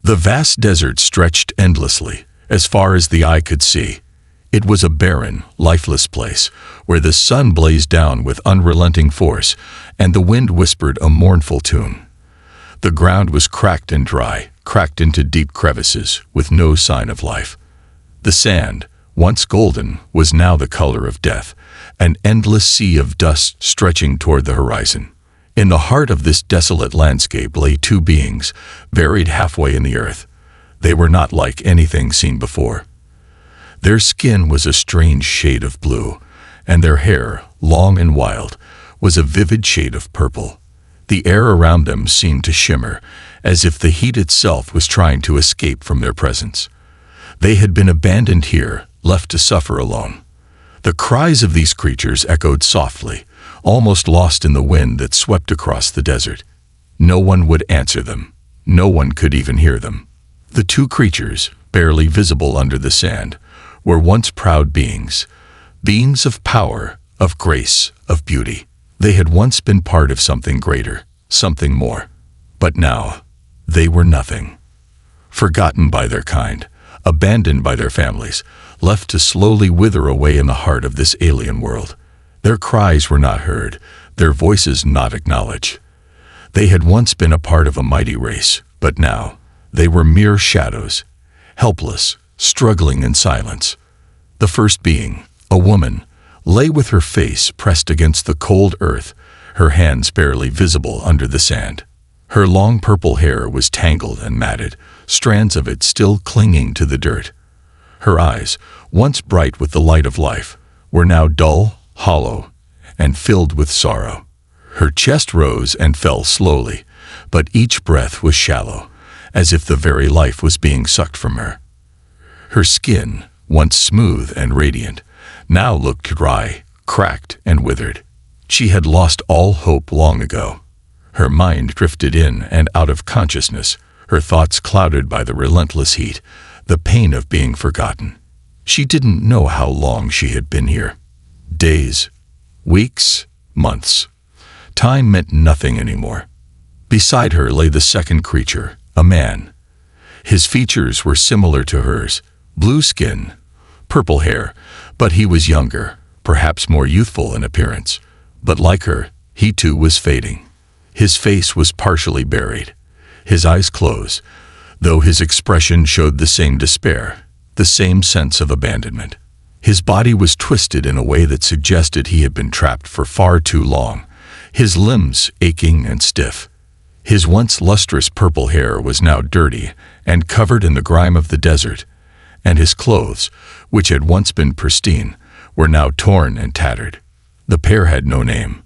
The vast desert stretched endlessly, as far as the eye could see. It was a barren, lifeless place, where the sun blazed down with unrelenting force, and the wind whispered a mournful tune. The ground was cracked and dry, cracked into deep crevices, with no sign of life. The sand, once golden, was now the color of death, an endless sea of dust stretching toward the horizon. In the heart of this desolate landscape lay two beings, buried halfway in the earth. They were not like anything seen before. Their skin was a strange shade of blue, and their hair, long and wild, was a vivid shade of purple. The air around them seemed to shimmer, as if the heat itself was trying to escape from their presence. They had been abandoned here, left to suffer alone. The cries of these creatures echoed softly, almost lost in the wind that swept across the desert. No one would answer them. No one could even hear them. The two creatures, barely visible under the sand, were once proud beings, beings of power, of grace, of beauty. They had once been part of something greater, something more. But now, they were nothing. Forgotten by their kind, abandoned by their families, left to slowly wither away in the heart of this alien world. Their cries were not heard, their voices not acknowledged. They had once been a part of a mighty race, but now they were mere shadows, helpless, struggling in silence. The first being, a woman, lay with her face pressed against the cold earth, her hands barely visible under the sand. Her long purple hair was tangled and matted, strands of it still clinging to the dirt. Her eyes, once bright with the light of life, were now dull, hollow, and filled with sorrow. Her chest rose and fell slowly, but each breath was shallow, as if the very life was being sucked from her. Her skin, once smooth and radiant, now looked dry, cracked, and withered. She had lost all hope long ago. Her mind drifted in and out of consciousness, her thoughts clouded by the relentless heat, the pain of being forgotten. She didn't know how long she had been here. Days, weeks, months. Time meant nothing anymore. Beside her lay the second creature, a man. His features were similar to hers, blue skin, purple hair, but he was younger, perhaps more youthful in appearance. But like her, he too was fading. His face was partially buried, his eyes closed, though his expression showed the same despair, the same sense of abandonment. His body was twisted in a way that suggested he had been trapped for far too long, his limbs aching and stiff. His once lustrous purple hair was now dirty and covered in the grime of the desert, and his clothes, which had once been pristine, were now torn and tattered. The pair had no name.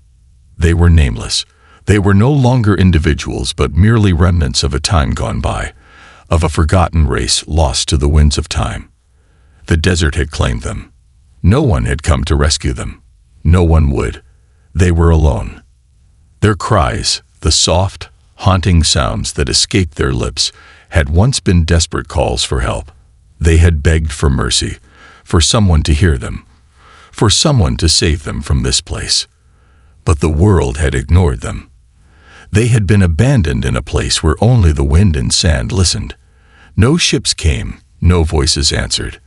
They were nameless. They were no longer individuals, but merely remnants of a time gone by, of a forgotten race lost to the winds of time. The desert had claimed them. No one had come to rescue them. No one would. They were alone. Their cries, the soft, haunting sounds that escaped their lips, had once been desperate calls for help. They had begged for mercy, for someone to hear them, for someone to save them from this place. But the world had ignored them. They had been abandoned in a place where only the wind and sand listened. No ships came, no voices answered.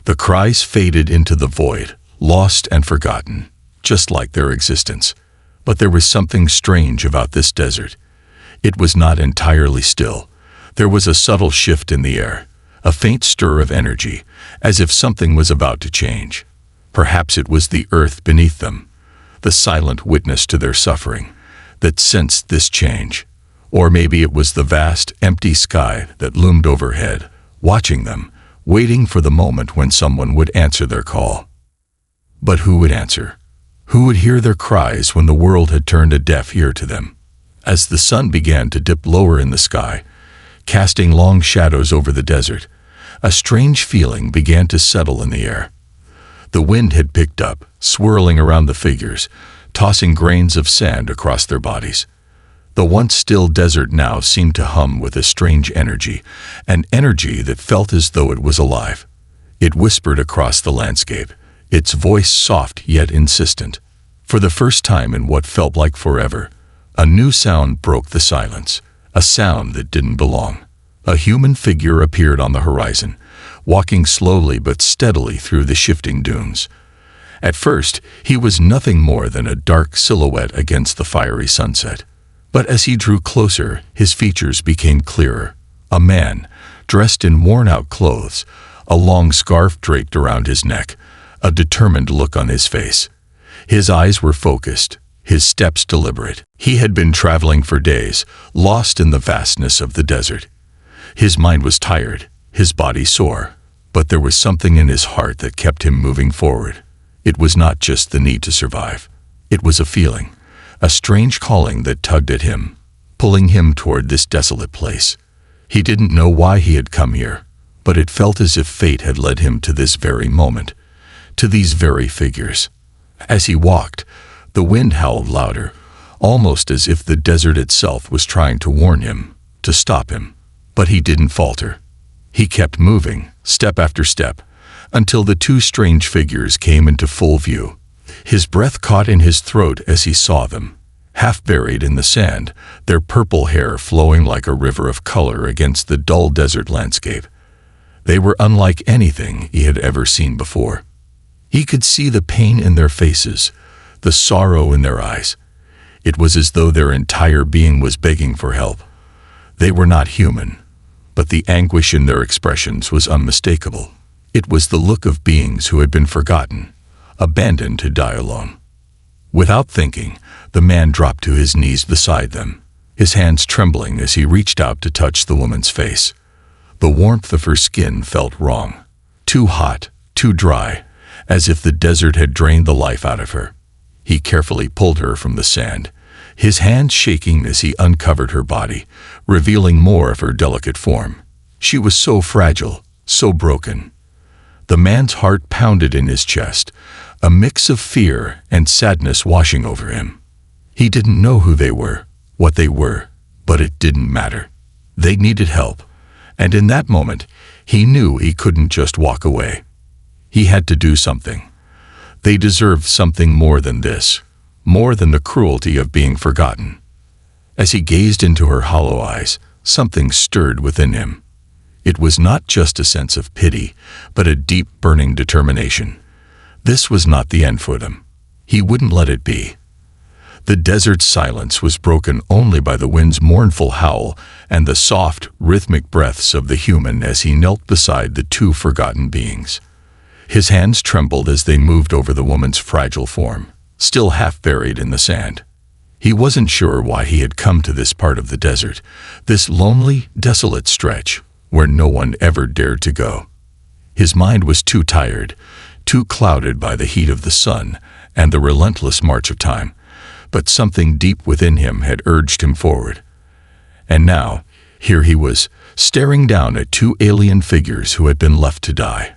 The cries faded into the void, lost and forgotten, just like their existence. But there was something strange about this desert. It was not entirely still. There was a subtle shift in the air, a faint stir of energy, as if something was about to change. Perhaps it was the earth beneath them, the silent witness to their suffering, that sensed this change. Or maybe it was the vast, empty sky that loomed overhead, watching them, waiting for the moment when someone would answer their call. But who would answer? Who would hear their cries when the world had turned a deaf ear to them? As the sun began to dip lower in the sky, casting long shadows over the desert, a strange feeling began to settle in the air. The wind had picked up, swirling around the figures, tossing grains of sand across their bodies. The once still desert now seemed to hum with a strange energy, an energy that felt as though it was alive. It whispered across the landscape, its voice soft yet insistent. For the first time in what felt like forever, a new sound broke the silence, a sound that didn't belong. A human figure appeared on the horizon, walking slowly but steadily through the shifting dunes. At first, he was nothing more than a dark silhouette against the fiery sunset. But as he drew closer, his features became clearer. A man, dressed in worn-out clothes, a long scarf draped around his neck, a determined look on his face. His eyes were focused, his steps deliberate. He had been traveling for days, lost in the vastness of the desert. His mind was tired, his body sore, but there was something in his heart that kept him moving forward. It was not just the need to survive. It was a feeling, a strange calling that tugged at him, pulling him toward this desolate place. He didn't know why he had come here, but it felt as if fate had led him to this very moment, to these very figures. As he walked, the wind howled louder, almost as if the desert itself was trying to warn him, to stop him. But he didn't falter. He kept moving, step after step, until the two strange figures came into full view. His breath caught in his throat as he saw them, half buried in the sand, their purple hair flowing like a river of color against the dull desert landscape. They were unlike anything he had ever seen before. He could see the pain in their faces, the sorrow in their eyes. It was as though their entire being was begging for help. They were not human, but the anguish in their expressions was unmistakable. It was the look of beings who had been forgotten, abandoned to die alone. Without thinking, the man dropped to his knees beside them, his hands trembling as he reached out to touch the woman's face. The warmth of her skin felt wrong, too hot, too dry, as if the desert had drained the life out of her. He carefully pulled her from the sand, his hands shaking as he uncovered her body, revealing more of her delicate form. She was so fragile, so broken. The man's heart pounded in his chest, a mix of fear and sadness washing over him. He didn't know who they were, what they were, but it didn't matter. They needed help, and in that moment, he knew he couldn't just walk away. He had to do something. They deserved something more than this, more than the cruelty of being forgotten. As he gazed into her hollow eyes, something stirred within him. It was not just a sense of pity, but a deep, burning determination. This was not the end for them. He wouldn't let it be. The desert's silence was broken only by the wind's mournful howl and the soft, rhythmic breaths of the human as he knelt beside the two forgotten beings. His hands trembled as they moved over the woman's fragile form, still half buried in the sand. He wasn't sure why he had come to this part of the desert, this lonely, desolate stretch where no one ever dared to go. His mind was too tired, too clouded by the heat of the sun and the relentless march of time, but something deep within him had urged him forward. And now, here he was, staring down at two alien figures who had been left to die,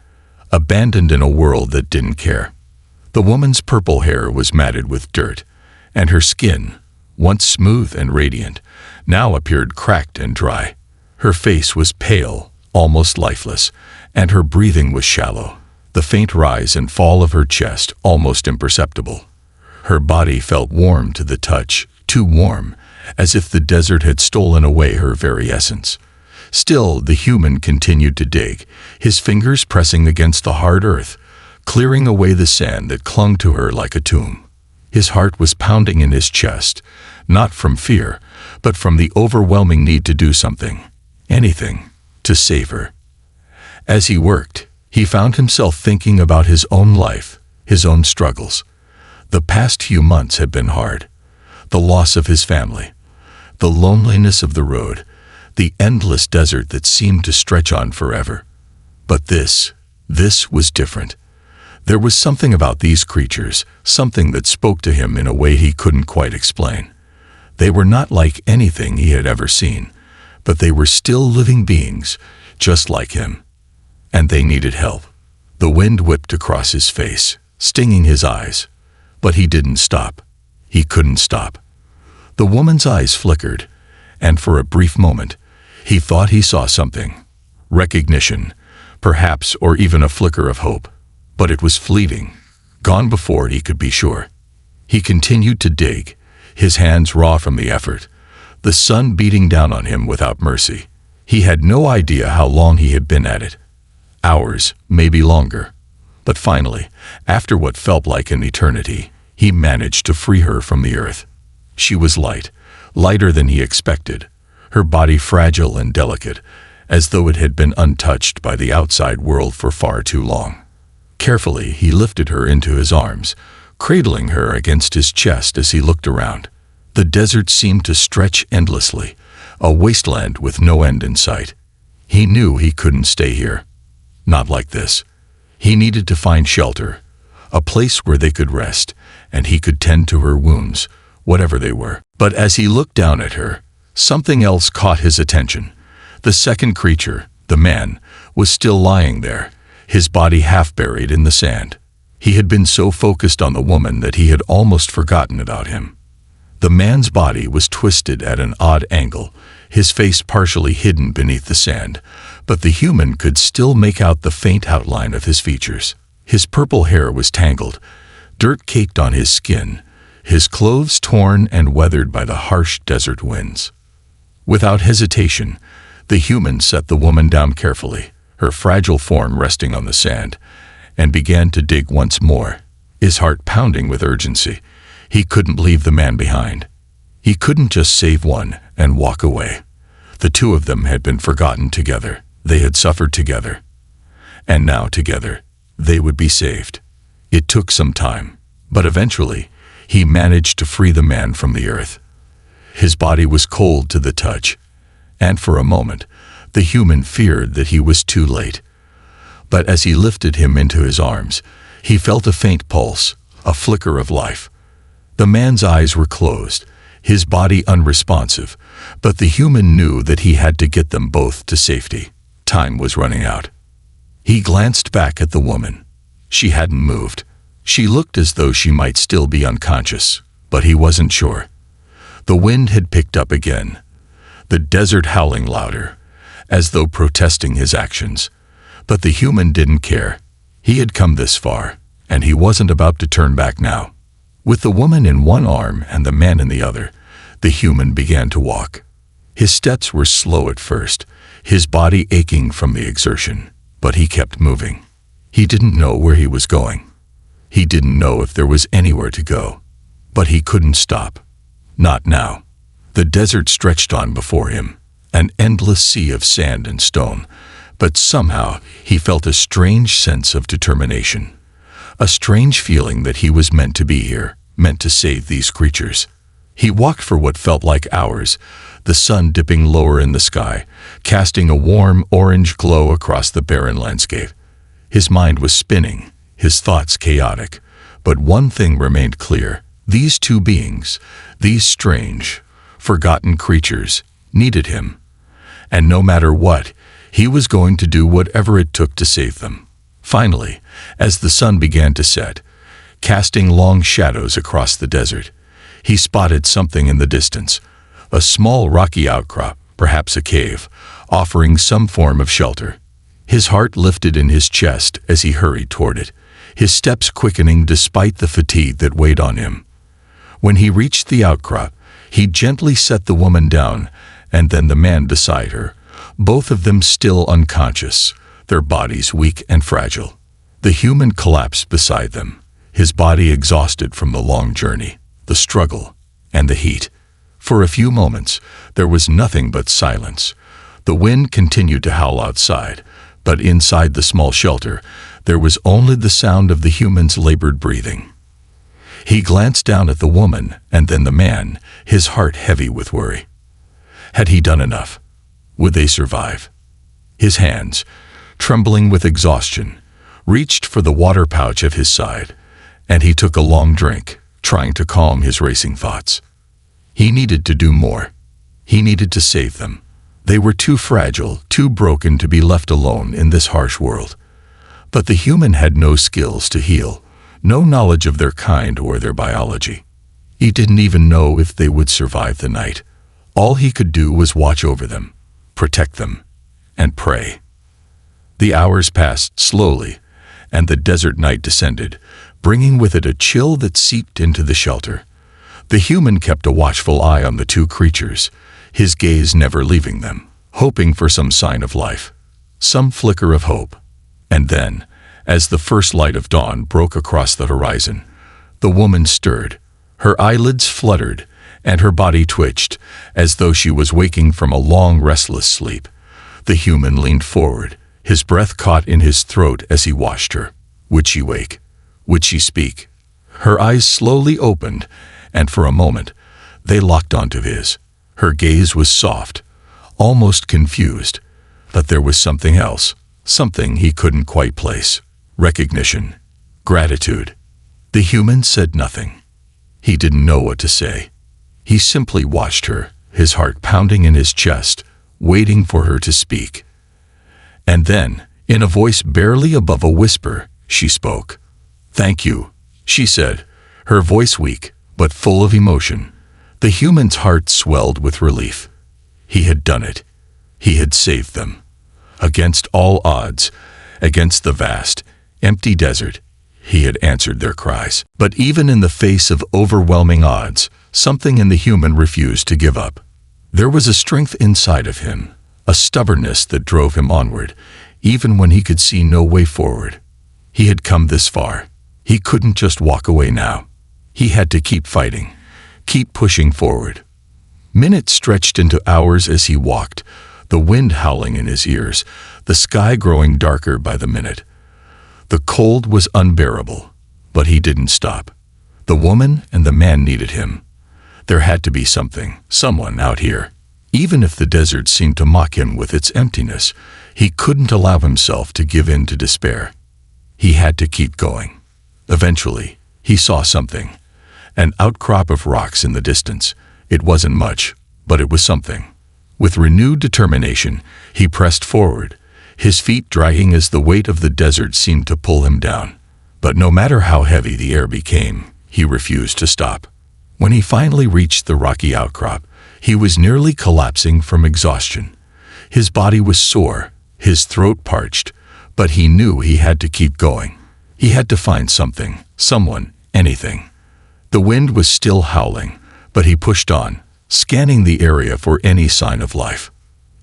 abandoned in a world that didn't care. The woman's purple hair was matted with dirt, and her skin, once smooth and radiant, now appeared cracked and dry. Her face was pale, almost lifeless, and her breathing was shallow, the faint rise and fall of her chest almost imperceptible. Her body felt warm to the touch, too warm, as if the desert had stolen away her very essence. Still, the human continued to dig, his fingers pressing against the hard earth, clearing away the sand that clung to her like a tomb. His heart was pounding in his chest, not from fear, but from the overwhelming need to do something, anything, to save her. As he worked, he found himself thinking about his own life, his own struggles. The past few months had been hard. The loss of his family, the loneliness of the road, the endless desert that seemed to stretch on forever. But this was different. There was something about these creatures, something that spoke to him in a way he couldn't quite explain. They were not like anything he had ever seen, but they were still living beings, just like him. And they needed help. The wind whipped across his face, stinging his eyes. But he didn't stop. He couldn't stop. The woman's eyes flickered, and for a brief moment, he thought he saw something. Recognition, perhaps, or even a flicker of hope. But it was fleeting, gone before he could be sure. He continued to dig, his hands raw from the effort, the sun beating down on him without mercy. He had no idea how long he had been at it. Hours, maybe longer. But finally, after what felt like an eternity, he managed to free her from the earth. She was light, lighter than he expected, her body fragile and delicate, as though it had been untouched by the outside world for far too long. Carefully, he lifted her into his arms, cradling her against his chest as he looked around. The desert seemed to stretch endlessly, a wasteland with no end in sight. He knew he couldn't stay here. Not like this. He needed to find shelter, a place where they could rest, and he could tend to her wounds, whatever they were. But as he looked down at her, something else caught his attention. The second creature, the man, was still lying there, his body half buried in the sand. He had been so focused on the woman that he had almost forgotten about him. The man's body was twisted at an odd angle, his face partially hidden beneath the sand, but the human could still make out the faint outline of his features. His purple hair was tangled, dirt caked on his skin, his clothes torn and weathered by the harsh desert winds. Without hesitation, the human set the woman down carefully, her fragile form resting on the sand, and began to dig once more, his heart pounding with urgency. He couldn't leave the man behind. He couldn't just save one and walk away. The two of them had been forgotten together. They had suffered together. And now together, they would be saved. It took some time, but eventually, he managed to free the man from the earth. His body was cold to the touch, and for a moment, the human feared that he was too late. But as he lifted him into his arms, he felt a faint pulse, a flicker of life. The man's eyes were closed, his body unresponsive, but the human knew that he had to get them both to safety. Time was running out. He glanced back at the woman. She hadn't moved. She looked as though she might still be unconscious, but he wasn't sure. The wind had picked up again, the desert howling louder, as though protesting his actions. But the human didn't care. He had come this far, and he wasn't about to turn back now. With the woman in one arm and the man in the other, the human began to walk. His steps were slow at first, his body aching from the exertion, but he kept moving. He didn't know where he was going. He didn't know if there was anywhere to go, but he couldn't stop. Not now. The desert stretched on before him, an endless sea of sand and stone, but somehow he felt a strange sense of determination. A strange feeling that he was meant to be here, meant to save these creatures. He walked for what felt like hours, the sun dipping lower in the sky, casting a warm orange glow across the barren landscape. His mind was spinning, his thoughts chaotic, but one thing remained clear. These two beings, these strange, forgotten creatures, needed him. And no matter what, he was going to do whatever it took to save them. Finally, as the sun began to set, casting long shadows across the desert, he spotted something in the distance, a small rocky outcrop, perhaps a cave, offering some form of shelter. His heart lifted in his chest as he hurried toward it, his steps quickening despite the fatigue that weighed on him. When he reached the outcrop, he gently set the woman down, and then the man beside her, both of them still unconscious, their bodies weak and fragile. The human collapsed beside them, his body exhausted from the long journey, the struggle, and the heat. For a few moments, there was nothing but silence. The wind continued to howl outside, but inside the small shelter, there was only the sound of the human's labored breathing. He glanced down at the woman and then the man, his heart heavy with worry. Had he done enough? Would they survive? His hands, trembling with exhaustion, reached for the water pouch at his side, and he took a long drink, trying to calm his racing thoughts. He needed to do more. He needed to save them. They were too fragile, too broken to be left alone in this harsh world. But the human had no skills to heal, no knowledge of their kind or their biology. He didn't even know if they would survive the night. All he could do was watch over them, protect them, and pray. The hours passed slowly, and the desert night descended, bringing with it a chill that seeped into the shelter. The human kept a watchful eye on the two creatures, his gaze never leaving them. hoping for some sign of life, some flicker of hope. And then, as the first light of dawn broke across the horizon, the woman stirred. Her eyelids fluttered, and her body twitched, as though she was waking from a long, restless sleep. The human leaned forward, his breath caught in his throat as he watched her. Would she wake? Would she speak? Her eyes slowly opened, and for a moment, they locked onto his. Her gaze was soft, almost confused, but there was something else, something he couldn't quite place. Recognition, gratitude. The human said nothing. He didn't know what to say. He simply watched her, his heart pounding in his chest, waiting for her to speak. And then, in a voice barely above a whisper, she spoke. "Thank you," she said, her voice weak, but full of emotion. The human's heart swelled with relief. He had done it. He had saved them. Against all odds, against the vast, empty desert, he had answered their cries. But even in the face of overwhelming odds, something in the human refused to give up. There was a strength inside of him, a stubbornness that drove him onward, even when he could see no way forward. He had come this far. He couldn't just walk away now. He had to keep fighting, keep pushing forward. Minutes stretched into hours as he walked, the wind howling in his ears, the sky growing darker by the minute. The cold was unbearable, but he didn't stop. The woman and the man needed him. There had to be something, someone out here. Even if the desert seemed to mock him with its emptiness, he couldn't allow himself to give in to despair. He had to keep going. Eventually, he saw something. An outcrop of rocks in the distance. It wasn't much, but it was something. With renewed determination, he pressed forward, his feet dragging as the weight of the desert seemed to pull him down. But no matter how heavy the air became, he refused to stop. When he finally reached the rocky outcrop, he was nearly collapsing from exhaustion. His body was sore, his throat parched, but he knew he had to keep going. He had to find something, someone, anything. The wind was still howling, but he pushed on, scanning the area for any sign of life.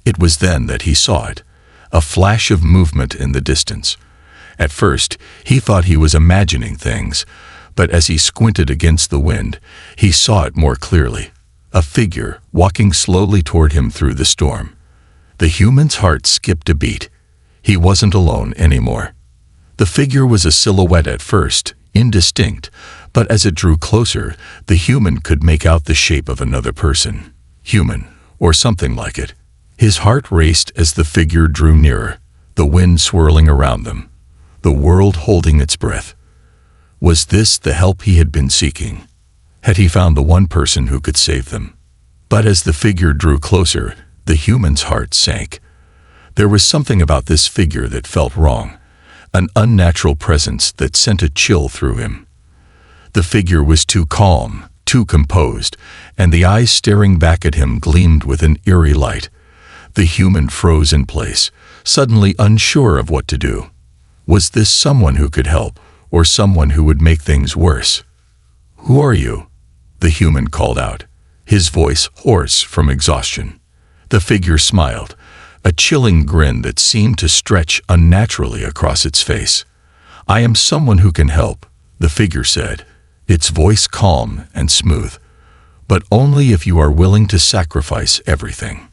It was then that he saw it, a flash of movement in the distance. At first, he thought he was imagining things, but as he squinted against the wind, he saw it more clearly. A figure walking slowly toward him through the storm. The human's heart skipped a beat. He wasn't alone anymore. The figure was a silhouette at first, indistinct, but as it drew closer, the human could make out the shape of another person. Human, or something like it. His heart raced as the figure drew nearer, the wind swirling around them, the world holding its breath. Was this the help he had been seeking? Had he found the one person who could save them? But as the figure drew closer, the human's heart sank. There was something about this figure that felt wrong, an unnatural presence that sent a chill through him. The figure was too calm, too composed, and the eyes staring back at him gleamed with an eerie light. The human froze in place, suddenly unsure of what to do. Was this someone who could help, or someone who would make things worse? "Who are you?" the human called out, his voice hoarse from exhaustion. The figure smiled, a chilling grin that seemed to stretch unnaturally across its face. "I am someone who can help," the figure said, its voice calm and smooth, "but only if you are willing to sacrifice everything."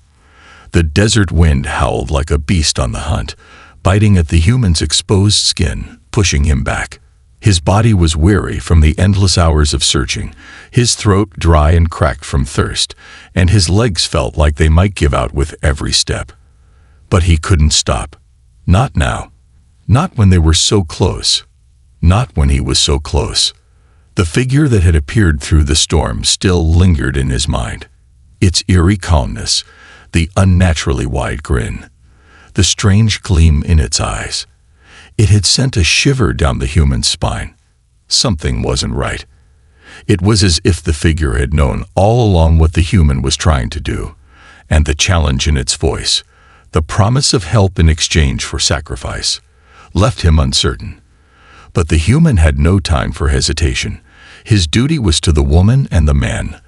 The desert wind howled like a beast on the hunt, biting at the human's exposed skin, pushing him back. His body was weary from the endless hours of searching, his throat dry and cracked from thirst, and his legs felt like they might give out with every step. But he couldn't stop. Not now. Not when they were so close. Not when he was so close. The figure that had appeared through the storm still lingered in his mind. Its eerie calmness, the unnaturally wide grin, the strange gleam in its eyes. It had sent a shiver down the human's spine. Something wasn't right. It was as if the figure had known all along what the human was trying to do, and the challenge in its voice, the promise of help in exchange for sacrifice, left him uncertain. But the human had no time for hesitation. His duty was to the woman and the man,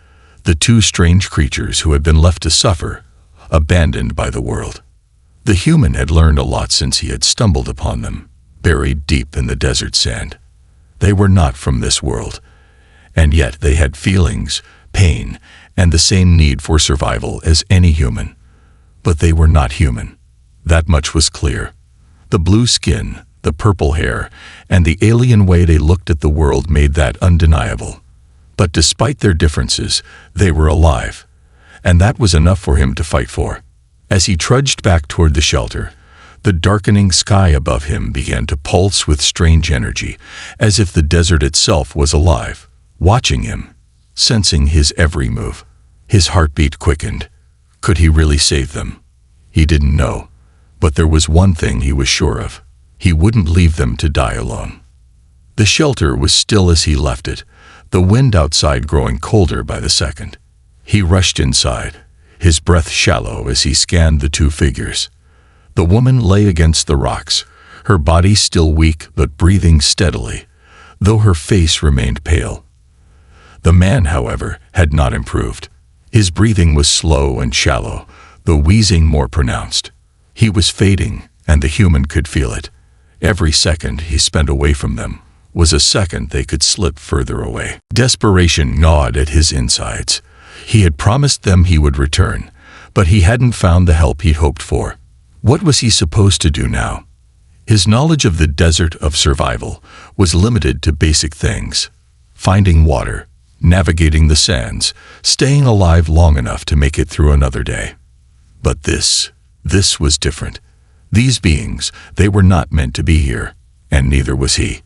the two strange creatures who had been left to suffer, abandoned by the world. The human had learned a lot since he had stumbled upon them, buried deep in the desert sand. They were not from this world, and yet they had feelings, pain, and the same need for survival as any human. But they were not human. That much was clear. The blue skin, the purple hair, and the alien way they looked at the world made that undeniable. But despite their differences, they were alive, and that was enough for him to fight for. As he trudged back toward the shelter, the darkening sky above him began to pulse with strange energy, as if the desert itself was alive, watching him, sensing his every move. His heartbeat quickened. Could he really save them? He didn't know, but there was one thing he was sure of. He wouldn't leave them to die alone. The shelter was still as he left it, the wind outside growing colder by the second. He rushed inside, his breath shallow as he scanned the two figures. The woman lay against the rocks, her body still weak but breathing steadily, though her face remained pale. The man, however, had not improved. His breathing was slow and shallow, the wheezing more pronounced. He was fading, and the human could feel it. Every second he spent away from them was a second they could slip further away. Desperation gnawed at his insides. He had promised them he would return, but he hadn't found the help he'd hoped for. What was he supposed to do now? His knowledge of the desert of survival was limited to basic things: finding water, navigating the sands, staying alive long enough to make it through another day. But this was different. These beings, they were not meant to be here, and neither was he.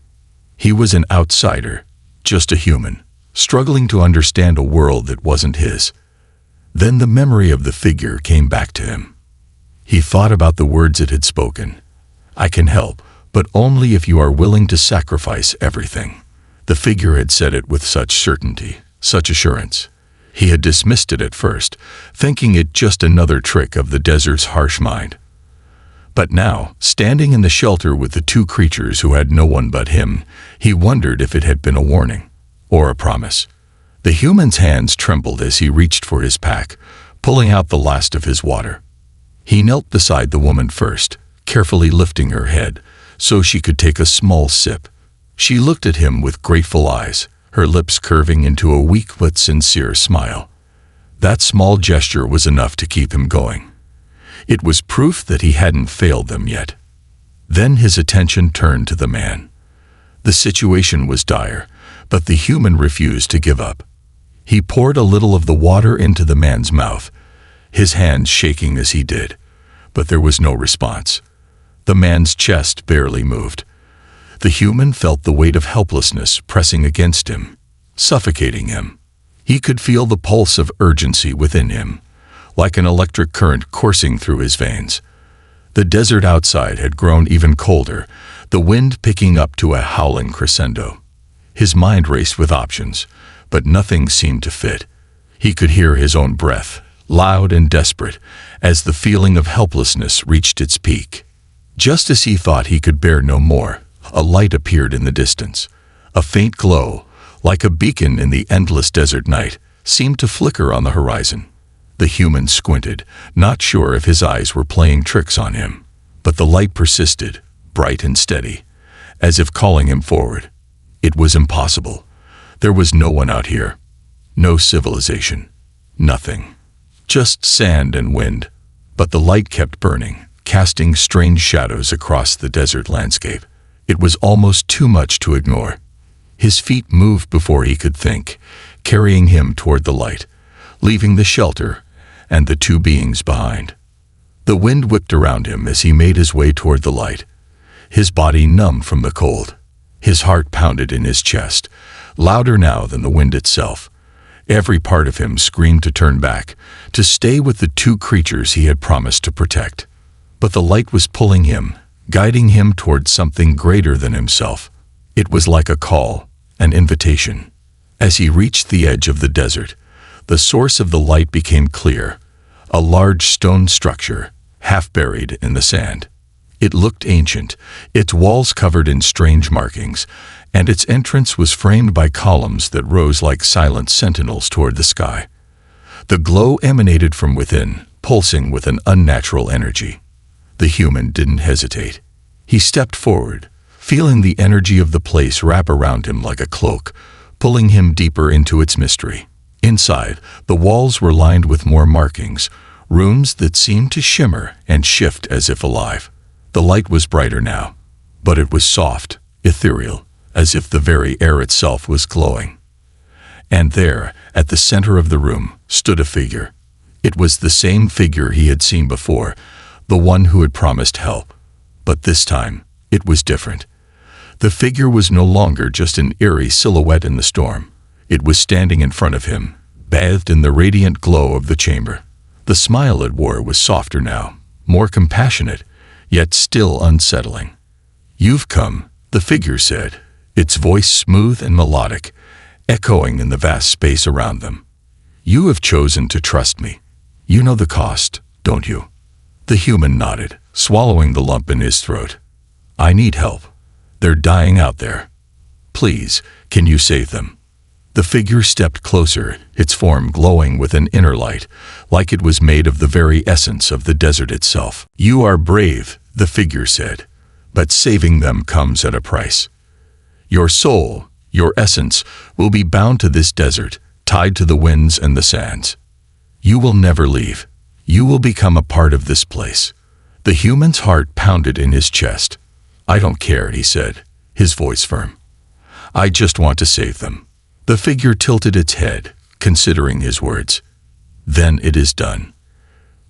He was an outsider, just a human, struggling to understand a world that wasn't his. Then the memory of the figure came back to him. He thought about the words it had spoken. "I can help, but only if you are willing to sacrifice everything." The figure had said it with such certainty, such assurance. He had dismissed it at first, thinking it just another trick of the desert's harsh mind. But now, standing in the shelter with the two creatures who had no one but him, he wondered if it had been a warning, or a promise. The human's hands trembled as he reached for his pack, pulling out the last of his water. He knelt beside the woman first, carefully lifting her head, so she could take a small sip. She looked at him with grateful eyes, her lips curving into a weak but sincere smile. That small gesture was enough to keep him going. It was proof that he hadn't failed them yet. Then his attention turned to the man. The situation was dire, but the human refused to give up. He poured a little of the water into the man's mouth, his hands shaking as he did, but there was no response. The man's chest barely moved. The human felt the weight of helplessness pressing against him, suffocating him. He could feel the pulse of urgency within him, like an electric current coursing through his veins. The desert outside had grown even colder, the wind picking up to a howling crescendo. His mind raced with options, but nothing seemed to fit. He could hear his own breath, loud and desperate, as the feeling of helplessness reached its peak. Just as he thought he could bear no more, a light appeared in the distance. A faint glow, like a beacon in the endless desert night, seemed to flicker on the horizon. The human squinted, not sure if his eyes were playing tricks on him. But the light persisted, bright and steady, as if calling him forward. It was impossible. There was no one out here. No civilization. Nothing. Just sand and wind. But the light kept burning, casting strange shadows across the desert landscape. It was almost too much to ignore. His feet moved before he could think, carrying him toward the light, leaving the shelter and the two beings behind. The wind whipped around him as he made his way toward the light, his body numb from the cold. His heart pounded in his chest, louder now than the wind itself. Every part of him screamed to turn back, to stay with the two creatures he had promised to protect. But the light was pulling him, guiding him toward something greater than himself. It was like a call, an invitation. As he reached the edge of the desert, the source of the light became clear, a large stone structure, half buried in the sand. It looked ancient, its walls covered in strange markings, and its entrance was framed by columns that rose like silent sentinels toward the sky. The glow emanated from within, pulsing with an unnatural energy. The human didn't hesitate. He stepped forward, feeling the energy of the place wrap around him like a cloak, pulling him deeper into its mystery. Inside, the walls were lined with more markings, rooms that seemed to shimmer and shift as if alive. The light was brighter now, but it was soft, ethereal, as if the very air itself was glowing. And there, at the center of the room, stood a figure. It was the same figure he had seen before, the one who had promised help. But this time, it was different. The figure was no longer just an eerie silhouette in the storm. It was standing in front of him, bathed in the radiant glow of the chamber. The smile it wore was softer now, more compassionate, yet still unsettling. "You've come," the figure said, its voice smooth and melodic, echoing in the vast space around them. "You have chosen to trust me. You know the cost, don't you?" The human nodded, swallowing the lump in his throat. "I need help. They're dying out there. Please, can you save them?" The figure stepped closer, its form glowing with an inner light, like it was made of the very essence of the desert itself. "You are brave," the figure said, "but saving them comes at a price. Your soul, your essence, will be bound to this desert, tied to the winds and the sands. You will never leave. You will become a part of this place." The human's heart pounded in his chest. "I don't care," he said, his voice firm. "I just want to save them." The figure tilted its head, considering his words. "Then it is done."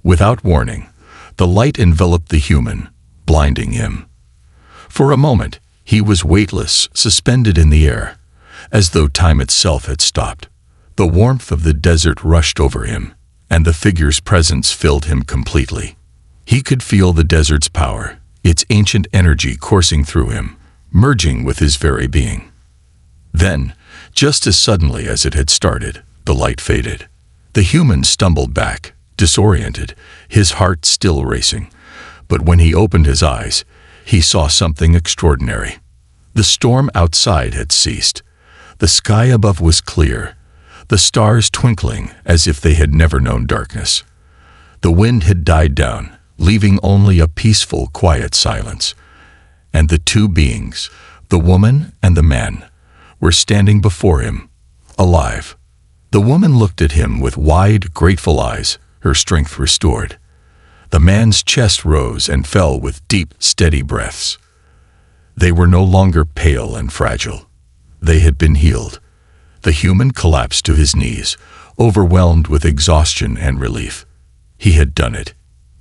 Without warning, the light enveloped the human, blinding him. For a moment, he was weightless, suspended in the air, as though time itself had stopped. The warmth of the desert rushed over him, and the figure's presence filled him completely. He could feel the desert's power, its ancient energy coursing through him, merging with his very being. Then, just as suddenly as it had started, the light faded. The human stumbled back, disoriented, his heart still racing. But when he opened his eyes, he saw something extraordinary. The storm outside had ceased. The sky above was clear, the stars twinkling as if they had never known darkness. The wind had died down, leaving only a peaceful, quiet silence. And the two beings, the woman and the man, were standing before him, alive. The woman looked at him with wide, grateful eyes, her strength restored. The man's chest rose and fell with deep, steady breaths. They were no longer pale and fragile. They had been healed. The human collapsed to his knees, overwhelmed with exhaustion and relief. He had done it.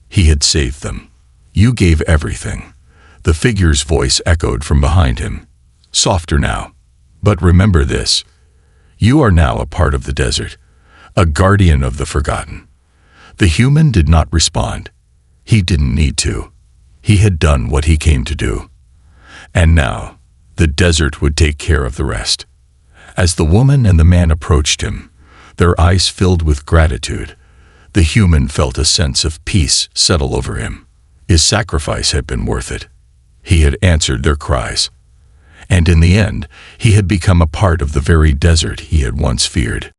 He had saved them. "You gave everything." The figure's voice echoed from behind him, softer now. "But remember this. You are now a part of the desert, a guardian of the forgotten." The human did not respond. He didn't need to. He had done what he came to do. And now, the desert would take care of the rest. As the woman and the man approached him, their eyes filled with gratitude, the human felt a sense of peace settle over him. His sacrifice had been worth it. He had answered their cries. And in the end, he had become a part of the very desert he had once feared.